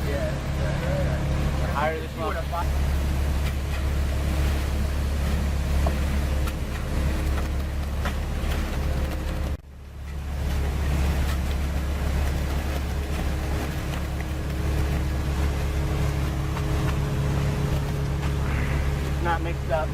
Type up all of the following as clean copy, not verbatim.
Yeah. The higher this one. Not mixed up.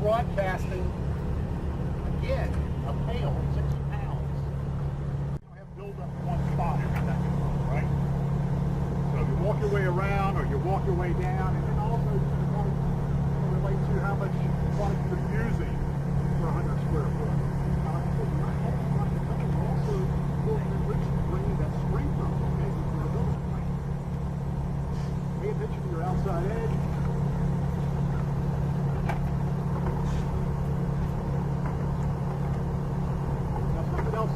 Broadcasting again a pail, 60 pounds. You don't have buildup in one spot, right? So you walk your way around, or you walk your way down, and then also it's going to relate to how much product you're using for 100 square foot. We're also bringing that screen from, okay, for a building plan. Pay attention to your outside edge. Else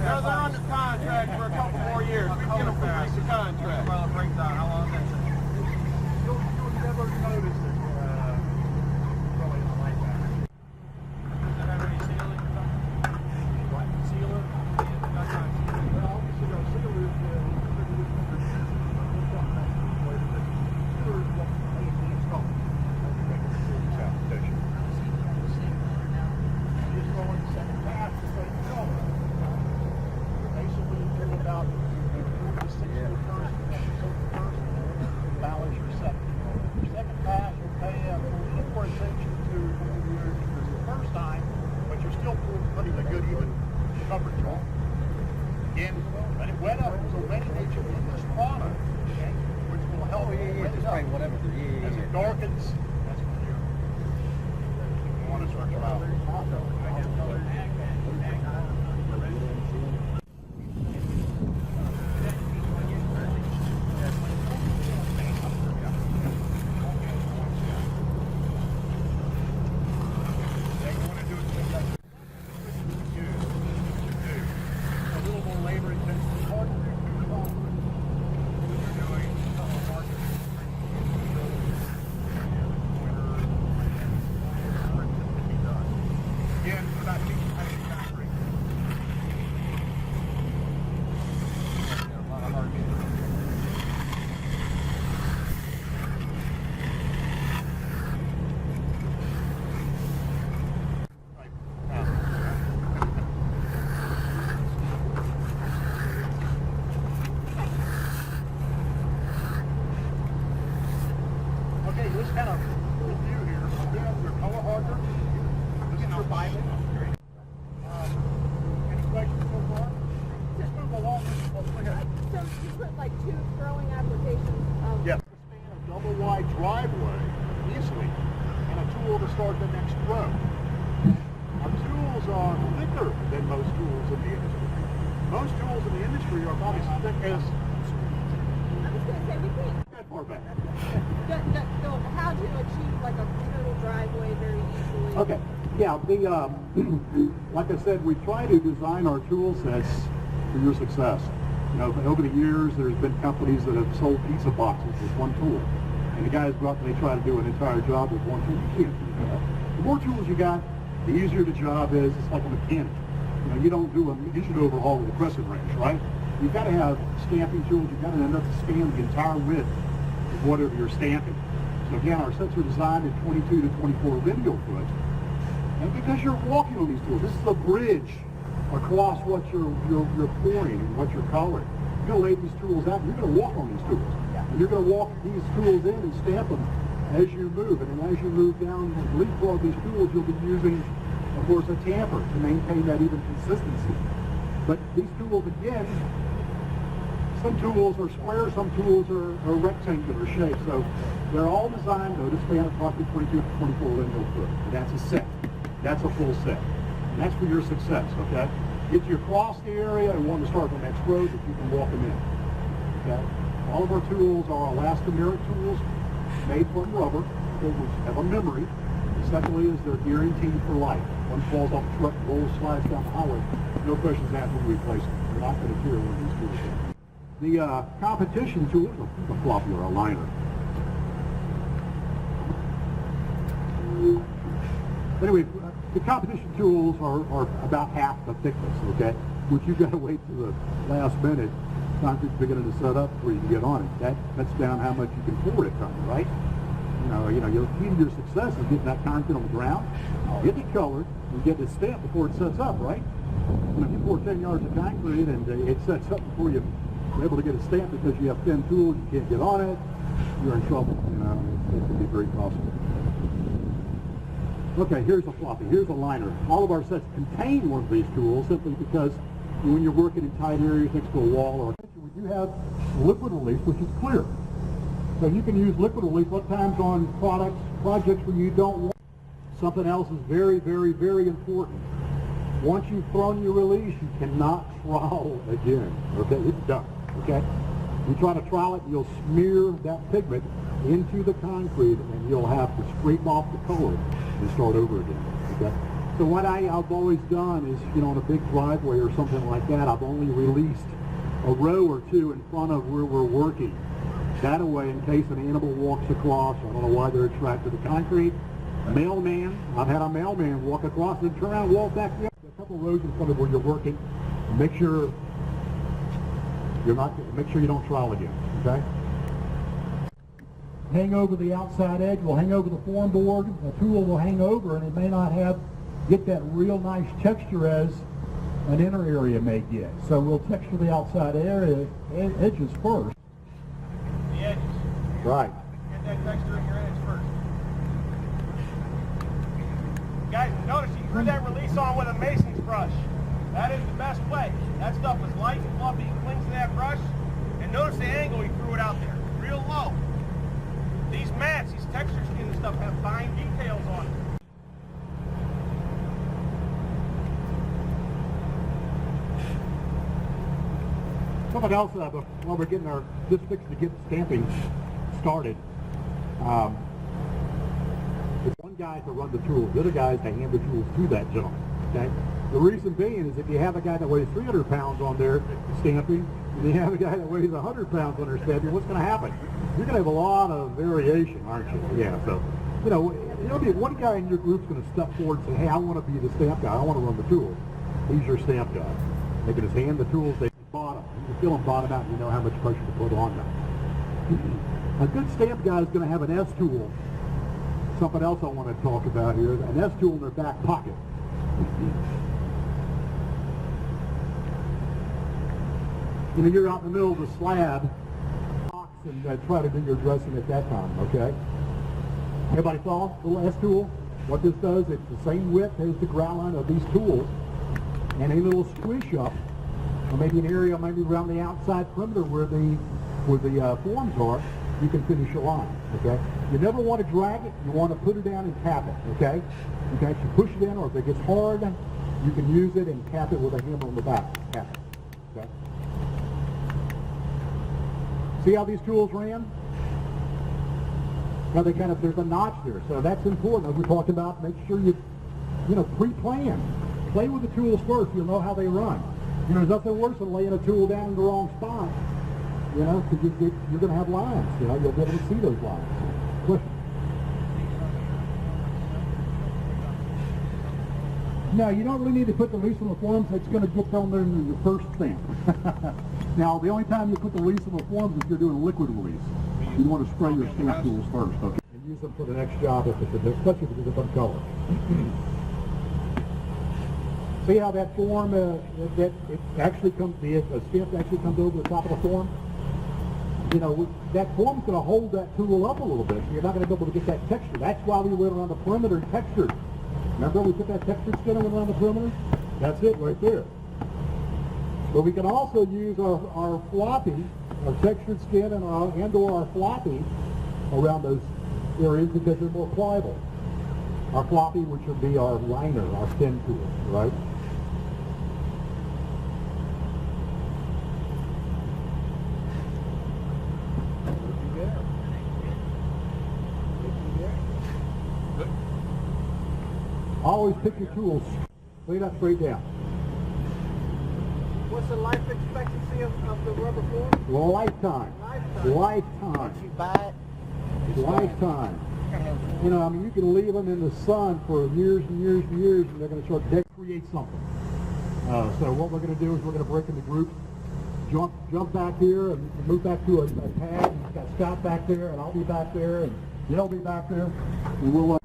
No, they're under contract for a couple more years. We can complete the contract. Well, it breaks down. How long is that? You'll never notice it. Probably not like that. Does it have any sealing? What? Sealer? Well, obviously our sealer is putting a good even coverage on. Again, let it wet up so many that you use this product, okay, which will help just write whatever. as it darkens. That's when you want to start your out. Okay, let's kind of review here. Again, your Color-Hardener. This is your Bible. Any questions so far? Just move along. Go ahead. So you put like two throwing applications of Yes. Span a double wide driveway easily, and a tool to start the next row. Our tools are thicker than most tools in the industry. Most tools in the industry are about as thick as I was going to say we can't. that far back. So how to achieve like a total driveway very easily? Okay, yeah, like I said, we try to design our tool sets for your success. You know, over the years, there's been companies that have sold pizza boxes with one tool. And the guys go out and they try to do an entire job with one tool. You can't do that. The more tools you got, the easier the job is. It's like a mechanic. You know, you don't do an engine overhaul with a crescent wrench, right? You've got to have stamping tools. You've got to end up to span the entire width of whatever you're stamping. So again, our sets are designed at 22 to 24 lineal foot. And because you're walking on these tools, this is a bridge across what you're pouring and what you're coloring. You're going to lay these tools out, and you're going to walk on these tools. And you're going to walk these tools in and stamp them as you move. And then as you move down and leapfrog these tools, you'll be using, of course, a tamper to maintain that even consistency. But these tools, again, some tools are square, some tools are rectangular shaped. So they're all designed, though, to span approximately 22 to 24 lineal foot. And that's a set. That's a full set. And that's for your success, okay? Get you across the area and want to start the next road that you can walk them in, okay? All of our tools are elastomeric tools made from rubber, okay, which have a memory. Secondly is they're guaranteed for life. One falls off the truck, rolls, slides down the highway. No questions asked when we replace them. They're not going to tear one of these tools in. The competition tool is a floppy or a liner. Anyway, the competition tools are about half the thickness, okay? Which you've got to wait to the last minute. Concrete's beginning to set up before you can get on it. That cuts down how much you can pour it from, right? You know, your key to your success is getting that concrete on the ground, getting it colored, and getting it stamped before it sets up, right? And if you pour 10 yards of concrete and it sets up before you're able to get it stamped because you have thin tools, you can't get on it, you're in trouble. You know, it can be very costly. Okay, here's a floppy. Here's a liner. All of our sets contain one of these tools simply because when you're working in tight areas next to a wall or a kitchen, you have liquid release, which is clear. So you can use liquid release sometimes on projects where you don't want. Something else is very, very, very important. Once you've thrown your release, you cannot trowel again. Okay, it's done. Okay? You try to trowel it, you'll smear that pigment into the concrete and you'll have to scrape off the color and start over again. Okay? So what I've always done is, you know, on a big driveway or something like that, I've only released a row or two in front of where we're working. That way, in case an animal walks across, I don't know why they're attracted to concrete. Mailman, I've had a mailman walk across and turn around and walk back the other. A couple of rows in front of where you're working. Make sure you don't trowel again, okay? Hang over the outside edge, will hang over the form board, the tool will hang over, and it may not get that real nice texture as an inner area may get. So we'll texture the outside area edges first. The edges. Right. Get that texture in your edge first. Guys, notice you can throw that release on with a mason's brush. That is the best way. That stuff is light and fluffy, it clings to that brush. And notice the angle he threw it out there, real low. These mats, these texture skin and stuff have fine details on them. Something else, while we're getting this fixed to get stamping started, it's one guy to run the tools, the other guy is to hand the tools to that gentleman, okay? The reason being is if you have a guy that weighs 300 pounds on their stamping, and you have a guy that weighs 100 pounds on their stamping, what's going to happen? You're going to have a lot of variation, aren't you? Yeah, so, you know, one guy in your group's going to step forward and say, hey, I want to be the stamp guy, I want to run the tools. He's your stamp guy. They can just hand the tools, they bottom. You can feel them bottom out and you know how much pressure to put on them. A good stamp guy is going to have an S tool. Something else I want to talk about here, an S tool in their back pocket. You know, you're out in the middle of the slab, box, and try to do your dressing at that time, okay? Everybody saw the little S tool? What this does, it's the same width as the ground line of these tools, and a little squish up, or maybe an area maybe around the outside perimeter where the forms are, you can finish a line, okay? You never want to drag it, you want to put it down and tap it, okay? You can actually push it in, or if it gets hard, you can use it and tap it with a hammer on the back, tap it, okay? See how these tools ran? Now there's a notch there, so that's important. As we're talking about, make sure you pre-plan. Play with the tools first, you'll know how they run. You know, there's nothing worse than laying a tool down in the wrong spot, you know, because you're going to have lines, you know, you'll be able to see those lines. Question? No, you don't really need to put the lease on the forms. It's going to get on there in your first stamp. Now, the only time you put the lease on the forms is if you're doing a liquid release. You want to spray your stamp tools first, okay? And use them for the next job if it's especially if it's a different color. See how that form, the stamp actually comes over the top of the form? You know, that form's going to hold that tool up a little bit, so you're not going to be able to get that texture. That's why we went around the perimeter and textured. Remember we put that textured skin and went around the perimeter? That's it right there. But we can also use our floppy, our textured skin and or our floppy around those areas because they're more pliable. Our floppy, which would be our liner, our thin tool, right? Always pick your tools straight up, straight down. What's the life expectancy of the rubber form? Lifetime. Lifetime. Once you buy it, Lifetime. You know, I mean, you can leave them in the sun for years and years and years, and they're going to start to create something. So what we're going to do is we're going to break into groups, jump back here, and move back to a pad. We've got Scott back there, and I'll be back there, and you'll be back there, and we'll.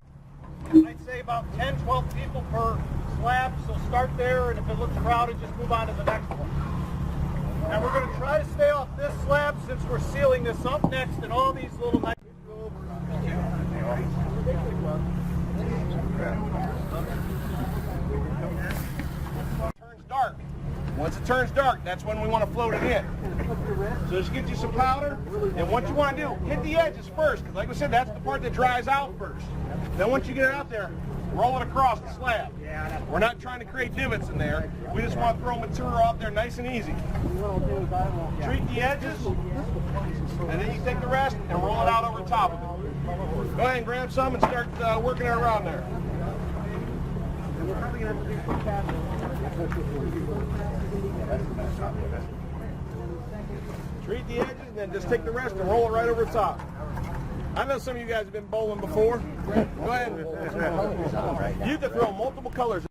I'd say about 10, 12 people per slab, so start there, and if it looks crowded, just move on to the next one. And we're going to try to stay off this slab since we're sealing this up next, and all these little nice go over. Turns dark. Once it turns dark, that's when we want to float it in. So just get you some powder, and what you want to do, hit the edges first, because like we said, that's the part that dries out first. Then once you get it out there, roll it across the slab. We're not trying to create divots in there. We just want to throw material out there nice and easy. Treat the edges, and then you take the rest and roll it out over top of it. Go ahead and grab some and start working it around there. Treat the edges and then just take the rest and roll it right over the top. I know some of you guys have been bowling before. Go ahead. You can throw multiple colors.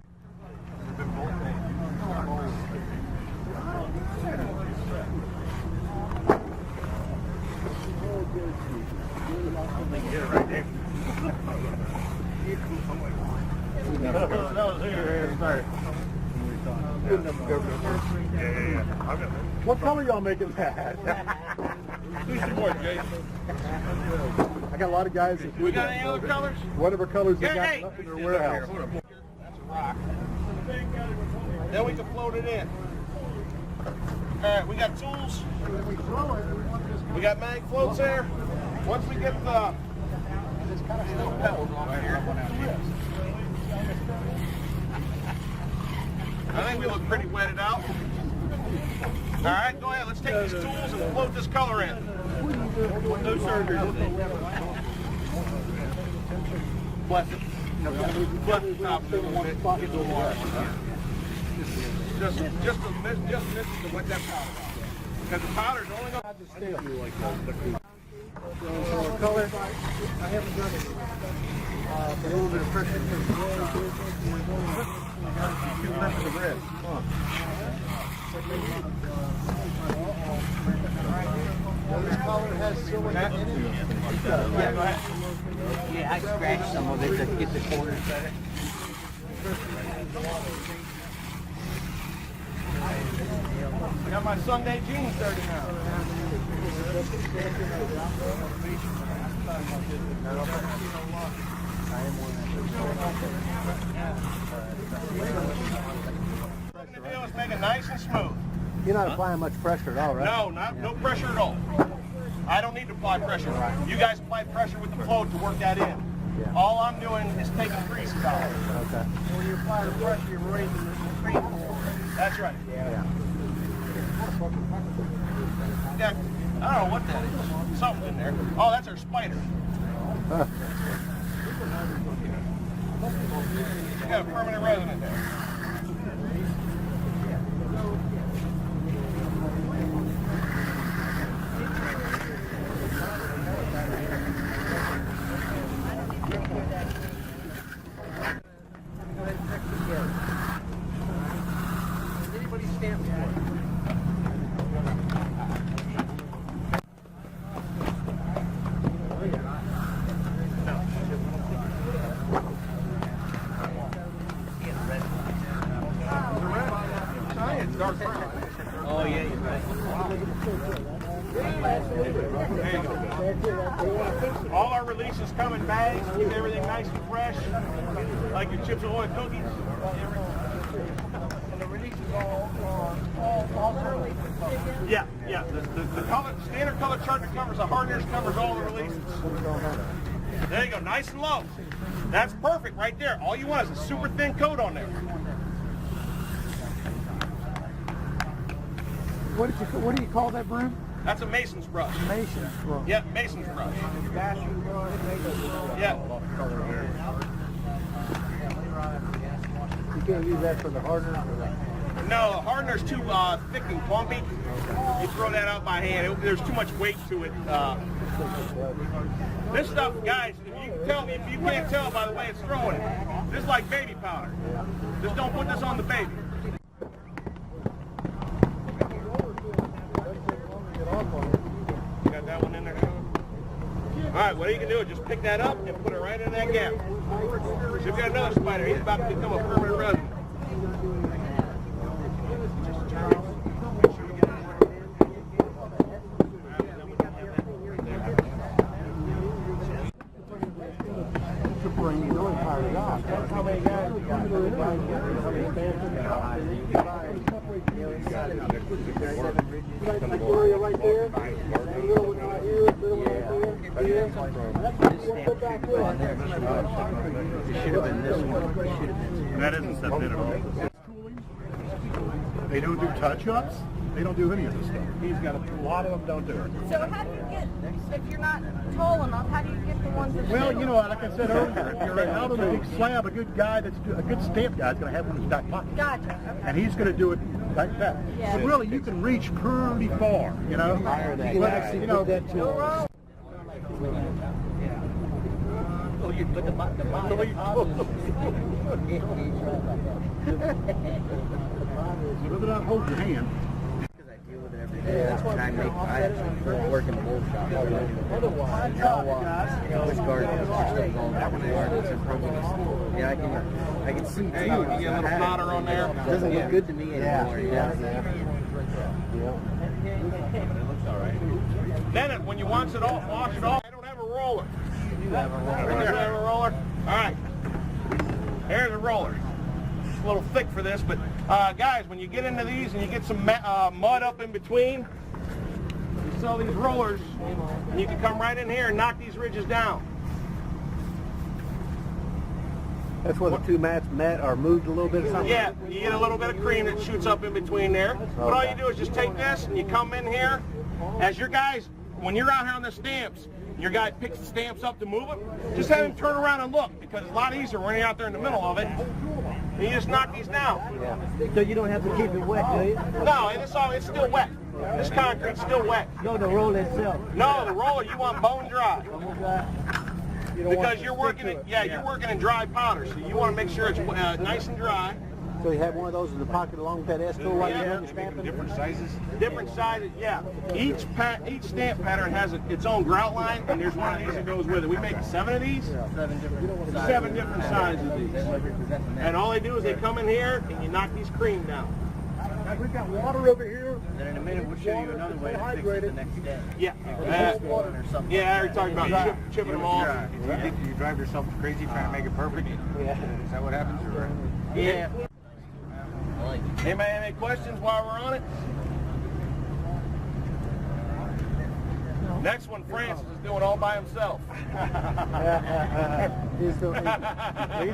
What color y'all making that? Who's your boy, Jason? I got a lot of guys that do We got that. any other colors? Whatever colors they Yeah, got hey. left in their warehouse. That's a rock. Then we can float it in. All right, we got tools. We got mag floats there. Once we get the pedals on here, I think we look pretty wetted out. All right, go ahead. Let's take these tools and float this color in. No surgery. Bless it. Bless the top. Get the water. Just to wet that powder out. Because the powder's only going to stay up. Color, I haven't done it. A little bit of pressure. Too much of the red. This color has silver in it. Yeah, I scratched some of it to get the corners better. Got my Sunday jeans dirty now. What we're going to do is make it nice and smooth. You're not applying much pressure at all, right? No, no pressure at all. I don't need to apply pressure. You guys apply pressure with the float to work that in. Yeah. All I'm doing is taking grease out. Okay. When you apply the pressure, you're raising the screed forward. That's right. Yeah. Yeah, I don't know what that is. Something's in there. Oh, that's our spider. Huh. We got a permanent resident there. Anybody stamp for it? Dark brown. Oh yeah, you're right. All our releases come in bags, keep everything nice and fresh, like your Chips Ahoy cookies. And the releases all early. Yeah. The color, standard color chart that covers the hardeners covers all the releases. There you go, nice and low. That's perfect right there. All you want is a super thin coat on there. What do you call that broom? That's a mason's brush. Mason's broom. Yeah, mason's brush. Yeah. You can't use that for the hardener. No, the hardener's too thick and clumpy. You throw that out by hand. There's too much weight to it. This stuff, guys, if you can't tell by the way it's throwing, this is like baby powder. Just don't put this on the baby. Got that one in there. All right, what you can do is just pick that up and put it right in that gap. So you've got another spider. He's about to become a permanent resident. How many guys you got? Right there. That isn't stepped in at all. They don't do touch-ups. They don't do any of this stuff. He's got a lot of them don't do it. So how do you get, if you're not tall enough, how do you get the ones that Well, you know, like I said earlier, if you're out on a big slab, a good guy a good stamp guy's going to have one in his back pocket. Gotcha. Okay. And he's going to do it like that. Yeah. So really, you can reach pretty far, you know. You can actually, you know, Oh, you put the bottom. Rather not hold your hand. Because I deal with it every day. That's why I actually work in the wool shop. Which garden is I can see too. You get a little powder on there. It doesn't look good to me anymore. It looks all right. Then when you wash it off, I don't have a roller. You have a roller. I have a roller. All right. Here's a roller. It's a little thick for this, but guys, when you get into these and you get some mud up in between, you sell these rollers, and you can come right in here and knock these ridges down. That's where the two mats met or moved a little bit or something? Yeah, you get a little bit of cream that shoots up in between there. But all you do is just take this and you come in here. As your guys, when you're out here on the stamps, your guy picks the stamps up to move it, just have him turn around and look, because it's a lot easier when you're out there in the middle of it. And you just knock these down. Yeah. So you don't have to keep it wet, do you? No, and it's still wet. This concrete's still wet. No, the roll itself. No, the roller you want bone dry. Because you're working you're working in dry powder, so you want to make sure it's nice and dry. So you have one of those in the pocket along with that S tool while you're stamping? Different sizes? Different sizes, yeah. Each stamp pattern has its own grout line, and there's one of these that goes with it. We make 7 of these. 7 different sizes of these. And all they do is they come in here and you knock these cream down. We've got water over here. And then in a minute we'll show you another way to fix it the next day. Yeah. Yeah, I already talked about chipping them off. You drive yourself crazy trying to make it perfect? Yeah. Is that what happens? Or? Yeah. Anybody have any questions while we're on it? Next one, Francis is doing all by himself. He's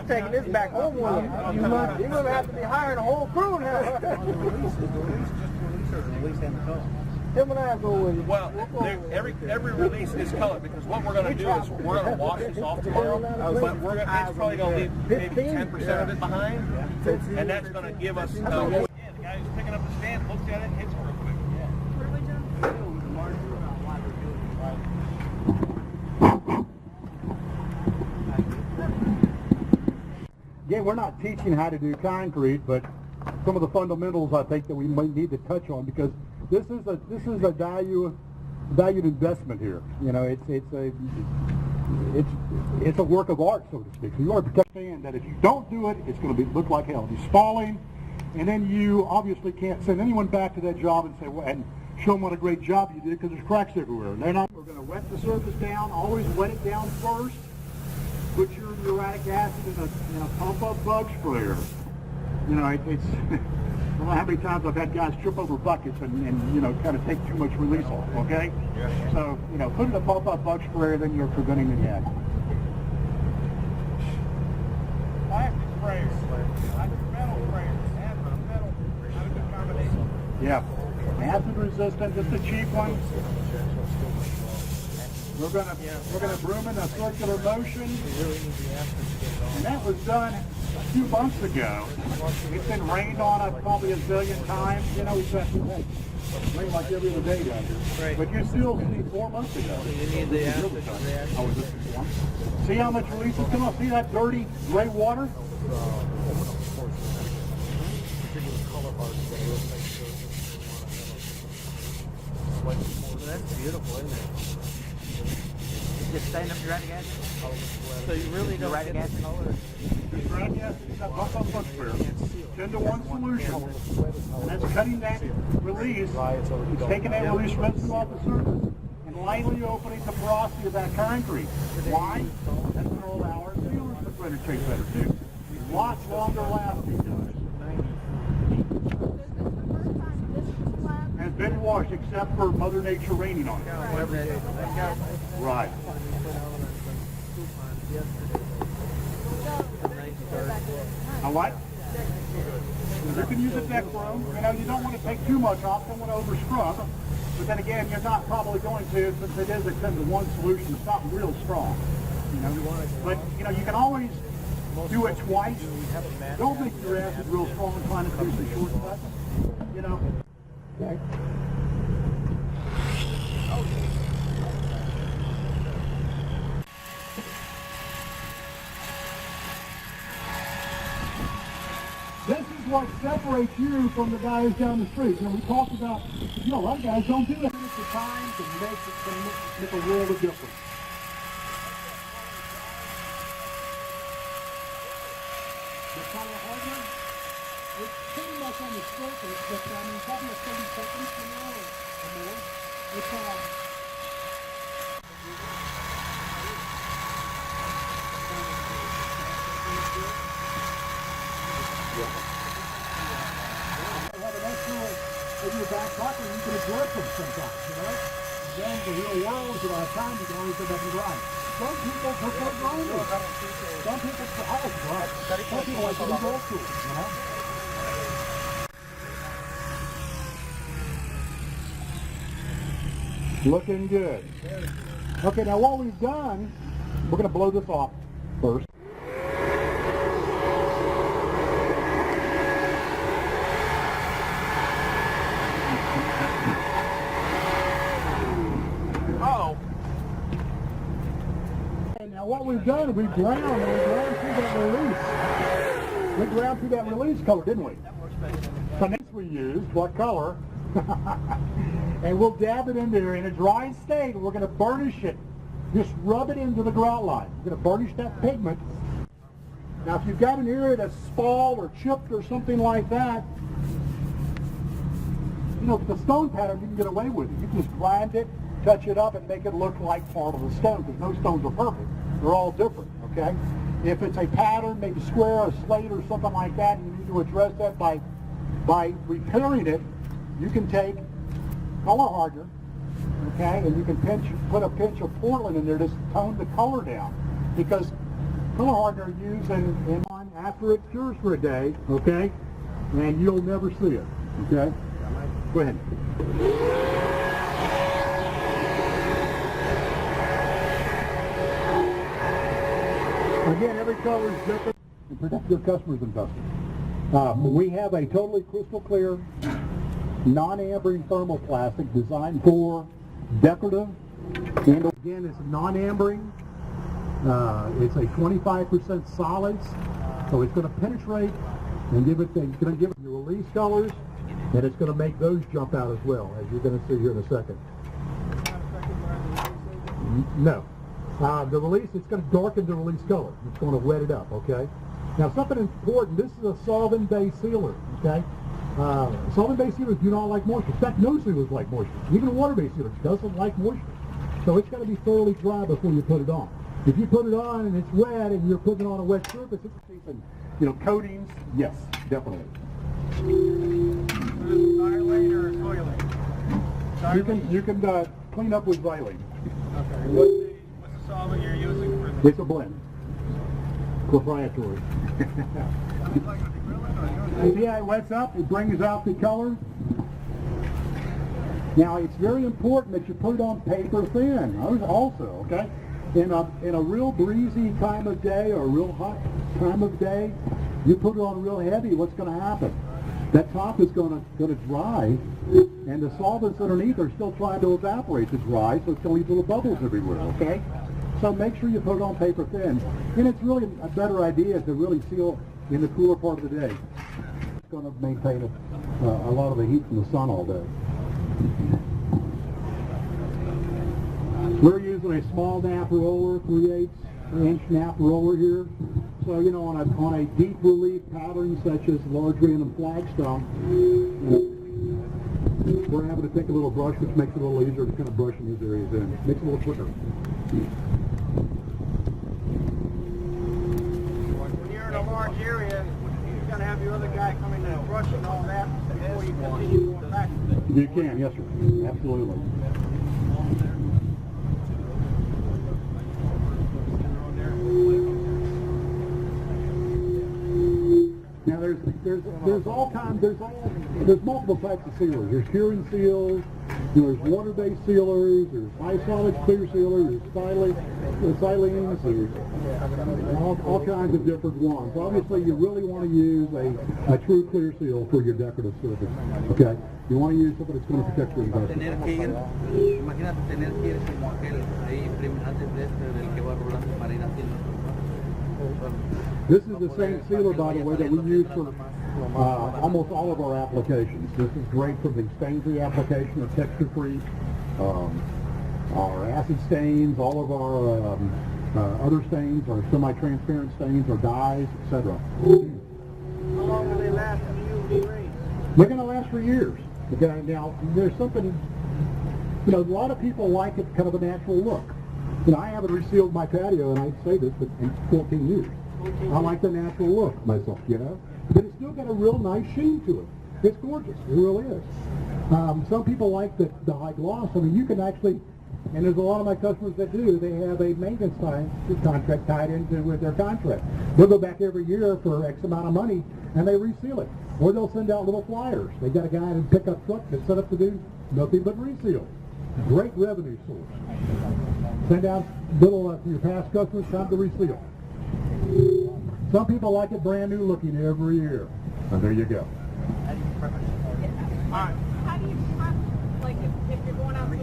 taking this back home with him. You're going to have to be hiring a whole crew now. Him and I go with you. Well, every release is colored, because what we're going to do is we're going to wash this off tomorrow, but it's probably going to leave maybe 10% of it behind, and that's going to give us. The guy who's picking up the stand looks at it and hits it real quick. What are we doing? Again, we're not teaching how to do concrete, but some of the fundamentals I think that we might need to touch on, because this is a valued investment here. You know, it's a work of art, so to speak. So you want to protect that if you don't do it, it's going to look like hell. It's falling, and then you obviously can't send anyone back to that job and say, well, and show them what a great job you did, because there's cracks everywhere. And they're not. We're going to wet the surface down. Always wet it down first. Put your uric acid in a pump-up bug sprayer. You know, it's I don't know how many times I've had guys trip over buckets and you know, kind of take too much release off, okay? Yeah. So, you know, put in a pump-up bug sprayer, then you're preventing the acid. Plastic sprayers, metal sprayers, metal, not a good combination. Yeah. Acid resistant, just a cheap one. We're gonna broom in a circular motion, and that was done a few months ago. It's been rained on us probably a zillion times. You know, it's rain like every other day down here. Right. But you still see 4 months ago. You need the acid. Oh, is this one? See how much release is coming off? See that dirty gray water? Well, that's beautiful, isn't it? Just stand up your uric acid? So you really don't uric acid color? The uric acid is that pump-up bug sprayer. 10-to-1 solution. And that's cutting that release. It's taking that release residue off the surface and lightly opening the porosity of that concrete. Why? That's going to allow our sealers to penetrate better too. Lots longer lasting. Has been washed except for Mother Nature raining on it. Right. A what? You can use a deck room. You know, you don't want to take too much off, don't want to over scrub. But then again, you're not probably going to, since it is a 10-to-1 solution. It's not real strong. You know, but you know, you can always do it twice. Don't make your acid real strong and trying to do some shortcuts. You know. Okay. This is what separates you from the guys down the street. You know, we talked about, you know, a lot of guys don't do it. It's the time to make a world of difference. The Color-Hardener, it's pretty much on the surface, but I mean, probably a 30 seconds, you know, or more. It's have enough tools in your back pocket, you can absorb them sometimes, you know? Then the real world, you don't have time, you can always go back and grind. Some people prefer grinding. Some people grind. Some people like to do those tools, you know? Looking good. Okay, now what we've done, we're going to blow this off first. Now what we've done, we ground through that release. We ground through that release color, didn't we? So next we used what color? And we'll dab it in there in a dry state. We're going to burnish it. Just rub it into the grout line. We're going to burnish that pigment. Now if you've got an area that's spalled or chipped or something like that, you know, with the stone pattern you can get away with it. You can just grind it, touch it up, and make it look like part of the stone, because no stones are perfect. They're all different, okay? If it's a pattern, maybe square, a slate, or something like that, and you need to address that by repairing it, you can take Color-Hardener, okay, and you can put a pinch of Portland in there to tone the color down, because Color-Hardener used after it cures for a day, okay, and you'll never see it, okay? Go ahead. Again, every color is different. And protect your customers and customers. We have a totally crystal clear, non-ambering thermoplastic designed for decorative. And again, it's non-ambering. It's a 25% solids, so it's going to penetrate and give it. It's going to give it your release colors, and it's going to make those jump out as well, as you're going to see here in a second. No. The release, it's going to darken the release color. It's going to wet it up, okay? Now, something important, this is a solvent-based sealer, okay? Solvent-based sealers do not like moisture. In fact, no sealers like moisture. Even water-based sealers doesn't like moisture. So it's got to be thoroughly dry before you put it on. If you put it on and it's wet and you're putting it on a wet surface, it's keeping, you know, coatings, yes, definitely. Xylene or toilet? You can clean up with xylene. Okay. What's the solvent you're using for this? It's a blend. Proprietary. Yeah, it wets up, it brings out the color. Now, it's very important that you put it on paper thin also, okay? In a real breezy time of day or a real hot time of day, you put it on real heavy, what's going to happen? That top is going to dry, and the solvents underneath are still trying to evaporate to dry, so it's going to leave little bubbles everywhere, okay? So make sure you put it on paper thin. And it's really a better idea to really seal in the cooler part of the day. It's going to maintain a lot of the heat from the sun all day. We're using a small nap roller, 3/8-inch nap roller here. So, you know, on a deep relief pattern such as large random flagstone, we're having to take a little brush, which makes it a little easier to kind of brush in these areas in. Makes it a little quicker. When you're in a large area, you're going to have your other guy come in and brush and all that before you continue going back. You can, yes, sir. Absolutely. Now there's all kinds. There's multiple types of sealers. There's curing seals. There's water-based sealers. There's high solid clear sealers. There's silenes. There's all kinds of different ones. Obviously, you really want to use a true clear seal for your decorative surface. Okay, you want to use something that's going to protect your investment. Imagínate tener que ir como aquel ahí antes de este del que va rolando para ir haciendo. This is the same sealer, by the way, that we use for almost all of our applications. This is great for the stain-free application, or texture-free, our acid stains, all of our other stains, our semi-transparent stains, our dyes, etc. How long will they last in the UV rays? They're going to last for years. Okay, now, there's something, a lot of people like it kind of a natural look. I haven't resealed my patio, and I say this, but in 14 years. I like the natural look myself, But it's still got a real nice sheen to it. It's gorgeous. It really is. Some people like the high gloss. I mean, you can actually, and there's a lot of my customers that do, they have a maintenance contract tied into with their contract. They'll go back every year for X amount of money, and they reseal it. Or they'll send out little flyers. They got a guy in a pickup truck that's set up to do nothing but reseal. Great revenue source. Send out little to your past customers, time to reseal. Some people like it brand new looking every year. And there you go. How do you prep, like if you're going out to a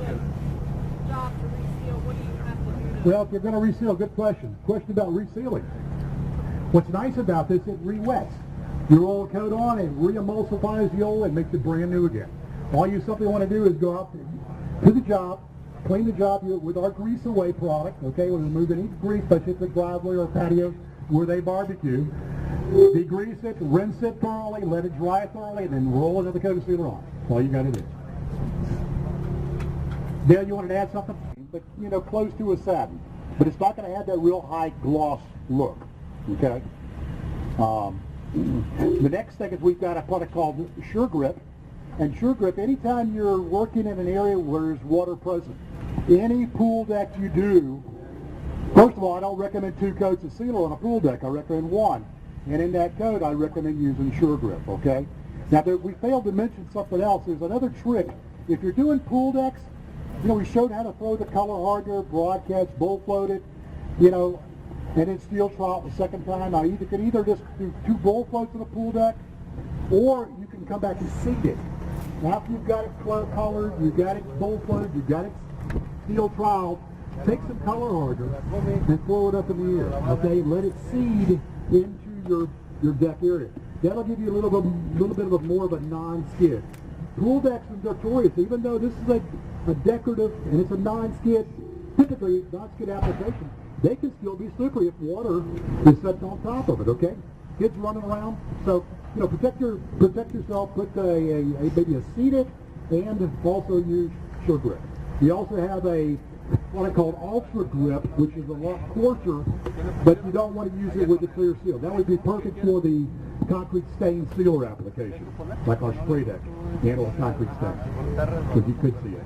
job to reseal, what do you have to do? Well, if you're going to reseal, good question. Question about resealing. What's nice about this, it re-wets. You roll a coat on, it re-emulsifies the old and makes it brand new again. All you simply want to do is go out to the job, clean the job with our grease away product, okay? We'll remove any grease, especially if the driveway or patio where they barbecue. Degrease it, rinse it thoroughly, let it dry thoroughly, and then roll another coat of sealer on. That's all you got to do. Dale, you wanted to add something? But, close to a satin. But it's not going to have that real high gloss look, okay? The next thing is we've got a product called Sure Grip. And Sure Grip, anytime you're working in an area where there's water present, any pool deck you do, first of all, I don't recommend 2 coats of sealer on a pool deck. I recommend 1. And in that coat, I recommend using Sure Grip, okay? Now, we failed to mention something else. There's another trick. If you're doing pool decks, we showed how to throw the Color-Hardener, broadcast, bull float it, and then steel trowel the second time. Now, you can either just do 2 bull floats on a pool deck, or you can come back and seed it. Now, after you've got it colored, you've got it bull floated, you've got it steel trowel, take some Color-Hardener and throw it up in the air, okay? Let it seed into your deck area. That'll give you a little bit of more of a non-skid. Pool decks are notorious, even though this is a decorative and it's a non-skid, typically non-skid application, they can still be slippery if water is set on top of it, okay? Kids running around, so protect yourself. Put maybe a seated and also use Sure Grip. You also have what I call Ultra Grip, which is a lot coarser, but you don't want to use it with the clear seal. That would be perfect for the concrete stain sealer application, like our spray deck, handle of concrete stain, because you could see it.